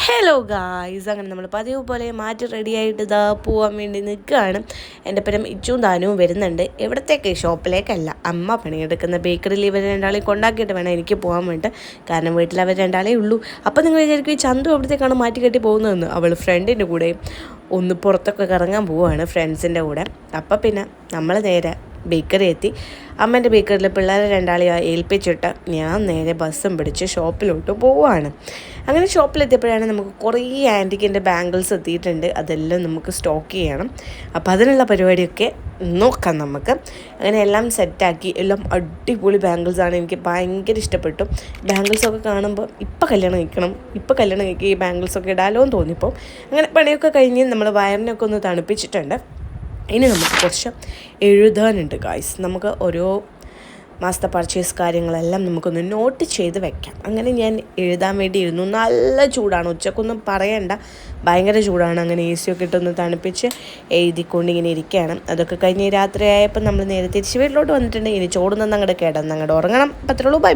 Hello guys, അങ്ങനെ നമ്മൾ പതിവ് പോലെ മാറ്റി റെഡിയായിട്ട് ഇതാ പോകാൻ വേണ്ടി നിൽക്കുകയാണ്. എൻ്റെ പേരും ഇച്ചും താനും വരുന്നുണ്ട്. എവിടത്തേക്ക്? ഷോപ്പിലേക്കല്ല, അമ്മ പണിയെടുക്കുന്ന ബേക്കറിയിൽ ഇവർ രണ്ടാളെയും കൊണ്ടാക്കിയിട്ട് വേണം എനിക്ക് പോകാൻ വേണ്ടി. കാരണം വീട്ടിൽ അവർ രണ്ടാളേ ഉള്ളൂ. അപ്പോൾ നിങ്ങൾ വിചാരിക്കും ഈ ചന്തു എവിടത്തേക്കാണ് മാറ്റി കെട്ടി പോകുന്നതെന്ന്. അവൾ ഫ്രണ്ടിൻ്റെ കൂടെ ഒന്ന് പുറത്തൊക്കെ കറങ്ങാൻ പോവുകയാണ് ഫ്രണ്ട്സിൻ്റെ കൂടെ. അപ്പോൾ പിന്നെ നമ്മൾ നേരെ ബേക്കറി എത്തി. അമ്മേൻ്റെ ബേക്കറിയിൽ പിള്ളേരെ രണ്ടാളെ ഏൽപ്പിച്ചിട്ട് ഞാൻ നേരെ ബസ്സും പിടിച്ച് ഷോപ്പിലോട്ട് പോവുകയാണ്. അങ്ങനെ ഷോപ്പിലെത്തിയപ്പോഴാണ് നമുക്ക് കുറേ ആൻറ്റിക്കിൻ്റെ ബാംഗിൾസ് എത്തിയിട്ടുണ്ട്. അതെല്ലാം നമുക്ക് സ്റ്റോക്ക് ചെയ്യണം. അപ്പോൾ അതിനുള്ള പരിപാടിയൊക്കെ നോക്കാം നമുക്ക്. അങ്ങനെ എല്ലാം സെറ്റാക്കി. എല്ലാം അടിപൊളി ബാംഗിൾസാണ്. എനിക്ക് ഭയങ്കര ഇഷ്ടപ്പെട്ടു. ബാംഗിൾസൊക്കെ കാണുമ്പോൾ ഇപ്പോൾ കല്യാണം കഴിക്കുക ഈ ബാംഗിൾസൊക്കെ ഇടാലോ എന്ന് തോന്നിപ്പോൾ. അങ്ങനെ പണിയൊക്കെ കഴിഞ്ഞ് നമ്മൾ വയറിനൊക്കെ ഒന്ന് തണുപ്പിച്ചിട്ടുണ്ട്. ഇനി നമുക്ക് കുറച്ച് എഴുതാനുണ്ട് ഗായ്സ്. നമുക്ക് ഓരോ മാസത്തെ പർച്ചേസ് കാര്യങ്ങളെല്ലാം നമുക്കൊന്ന് നോട്ട് ചെയ്ത് വെക്കാം. അങ്ങനെ ഞാൻ എഴുതാൻ വേണ്ടി ഇരുന്നു. നല്ല ചൂടാണ്, ഉച്ചക്കൊന്നും പറയണ്ട, ഭയങ്കര ചൂടാണ്. അങ്ങനെ എ സിയൊക്കെ ഇട്ടൊന്ന് തണുപ്പിച്ച് എഴുതിക്കൊണ്ട് ഇങ്ങനെ ഇരിക്കുകയാണ്. അതൊക്കെ കഴിഞ്ഞ് രാത്രിയായപ്പോൾ നമ്മൾ നേരെ തിരിച്ച് വീട്ടിലോട്ട് വന്നിട്ടുണ്ട്. ഇനി ചോറ് നിന്ന് അങ്ങോട്ട് കിടന്ന് അങ്ങോട്ട് ഉറങ്ങണം. പത്രമുള്ളൂ. ബൈ.